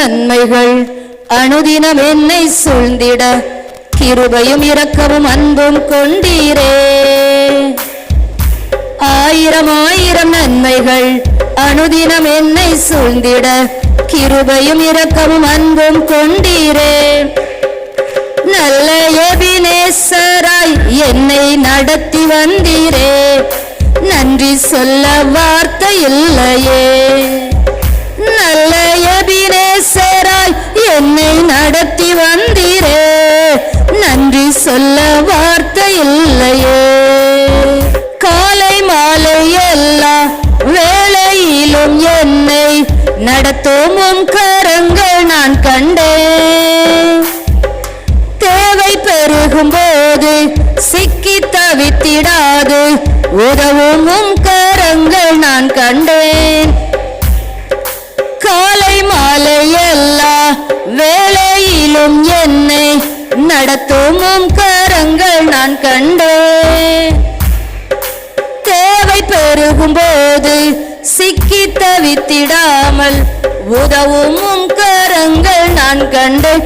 நன்மைகள் அனுதினம் என்னை சூழ்ந்திட கிருபையும் இரக்கமும் அன்பும் கொண்டீரே. ஆயிரம் ஆயிரம் நன்மைகள் அனுதினம் என்னை சூழ்ந்திட கிருபையும் இரக்கமும் அன்பும் கொண்டீரே. நல்ல எபினேசராய் என்னை நடத்தி வந்தீரே, நன்றி சொல்ல வார்த்தை இல்லையே. நல்ல எபினேசராய் என்னை நடத்தி வந்தீரே, நன்றி சொல்ல வார்த்தை இல்லையே. காலை மாலை எல்லா வேளையிலும் என்னை நடத்தும் உம் கரங்கள் நான் கண்டேன். தேவை பெருகும் போது சிக்கி தவித்திடாது உதவும் உம் கரங்கள் நான் கண்டேன். காலை மாலை எல்லா வேளையிலும் என்னை நடத்தும் உம் கரங்கள் நான் கண்டேன். தேவை பெருகும் போது சிக்கி தவித்திடாமல் உதவும் உம் கரங்கள் நான் கண்டேன்.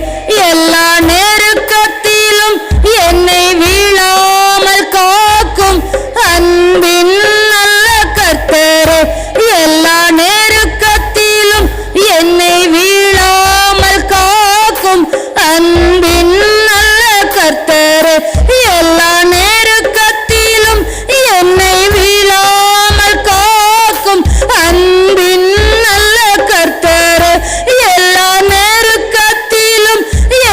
எல்லா நெருக்கத்திலும் என்னை வீழாமல் காக்கும் அன்பின் நல்ல கர்த்தரே. எல்லா நெருக்கத்திலும் என்னை வீழாமல் காக்கும் அன்பின் நல்ல கர்த்தரே. எல்லா நெருக்கத்திலும் என்னை வீழாமல் காக்கும் அன்பின் நல்ல கர்த்தரே. எல்லா நெருக்கத்திலும்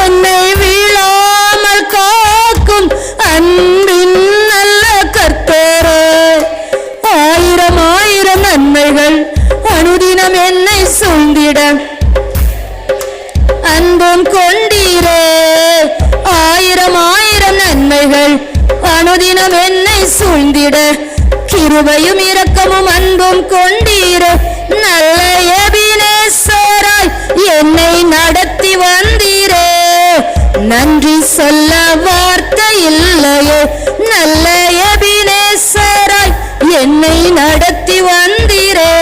என்னை வீழாமல் காக்கும் அன்பின் நல்ல கர்த்தரே. ஆயிரம் ஆயிரம் நன்மைகள் அனுதினம் என்னை சூழ்ந்திட அன்பும் கொண்டீரே. ஆயிரம் ஆயிரம் நன்மைகள் அனுதினம் என்னை சூழ்ந்திட கிருபையும் இரக்கமும் அன்பும் கொண்டீரே. நல்ல எபினேசராய் என்னை நடத்தி வந்தீரே, நன்றி சொல்ல வார்த்தை இல்லையே. நல்ல எபினேசராய் என்னை நடத்தி வந்தீரே,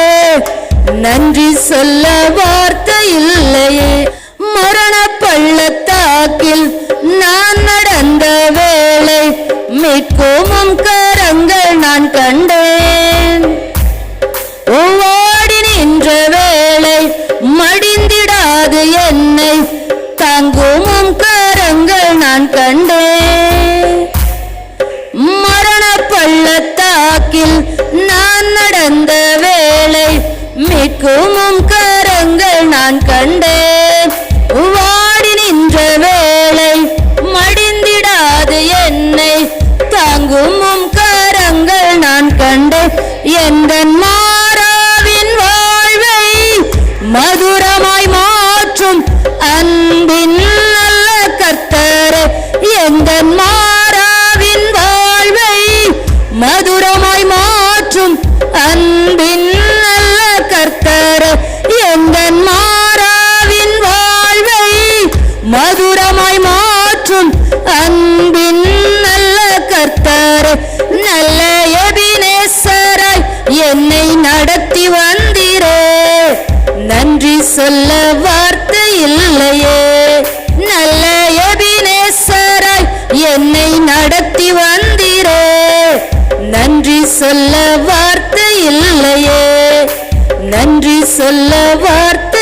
நன்றி சொல்ல வார்த்தை இல்லையே. மரண பள்ளத்தாக்கில் நான் நடந்த வேளை மீட்கும் கரங்கள் நான் கண்டேன். ஓடி நின்ற வேளை மடிந்திடாது என்னை தாங்கும் கரங்கள் நான் கண்டேன். மரண பள்ளத்தாக்கில் நான் நடந்த வேளை மீட்கும் கரங்கள் நான் கண்டேன். வாடி நின்ற வேளை மடிந்திடாது என்னை தாங்கும் கரங்கள் நான் கண்டேன். எந்தன் மாறாவின் வாழ்வை மதுரமாய் மாற்றும் அன்பின் நல்ல கர்த்தரே. எந்தன் மாறாவின் வாழ்வை மதுரமாய் மாற்றும் அன்பின் நல்ல கர்த்தரே. எந்தன் மாறாவின் வாழ்வை மதுரமாய் மாற்றும் அன்பின் நல்ல கர்த்தரே. நல்ல எபினேசராய் என்னை நடத்தி வந்தீரே, நன்றி சொல்ல வார்த்தை இல்லையே. நல்ல எபினேசராய் என்னை நடத்தி வந்தீரே, நன்றி சொல்ல வார்த்தை இல்லையே. நன்றி சொல்ல வார்த்தை